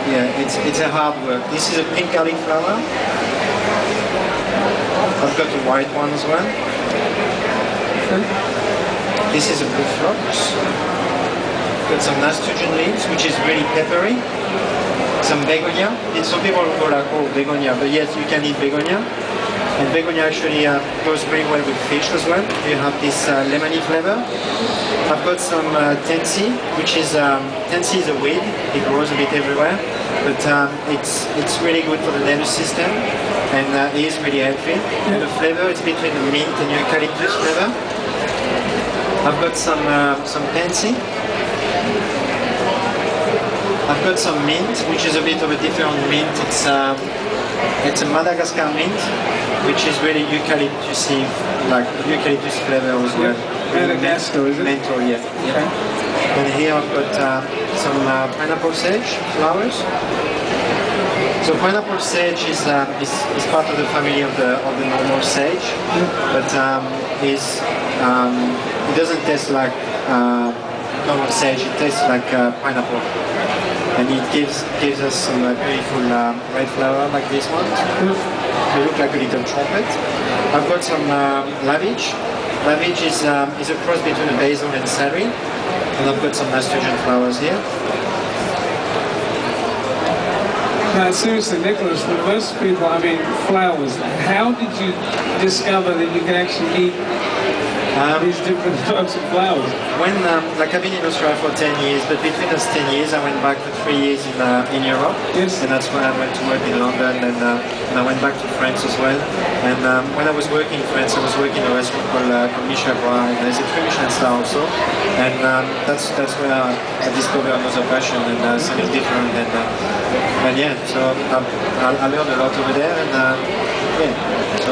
yeah, it's a hard work. This is a pink garlic flower. I've got a white one as well. This is a blue phlox. Got some nasturtium leaves, which is really peppery. Some begonia. Some people will go like, oh, begonia, but yes, you can eat begonia. And begonia actually goes very well with fish as well. You have this lemony flavor. I've got some tansy, which is tansy is a weed. It grows a bit everywhere, but it's really good for the nervous system, and it is really healthy. And the flavor is between the mint and eucalyptus flavor. I've got some tansy. I've got some mint, which is a bit of a different mint. It's a Madagascar mint, which is really eucalyptusy, like eucalyptus flavor as well. Madagascar, is it? Menthol, yeah. Okay. And here I've got some pineapple sage flowers. So pineapple sage is part of the family of the normal sage, but it doesn't taste like normal sage. It tastes like pineapple. And it gives us some beautiful red flower like this one. They look like a little trumpet. I've got some lavage. Lavage is a cross between a basil and celery. And I've got some nasturtium flowers here. No, seriously, Nicholas, for most people, I mean, flowers. How did you discover that you can actually eat these different types of flowers? When, like I've been in Australia for 10 years, but between those 10 years I went back for 3 years in Europe. Yes. And that's when I went to work in London, and I went back to France as well. And when I was working in France, I was working in a restaurant called Michel Bras, and there's a 3 Michelin star also. And that's where I discovered another passion and something different. And yeah, so I learned a lot over there, and yeah. So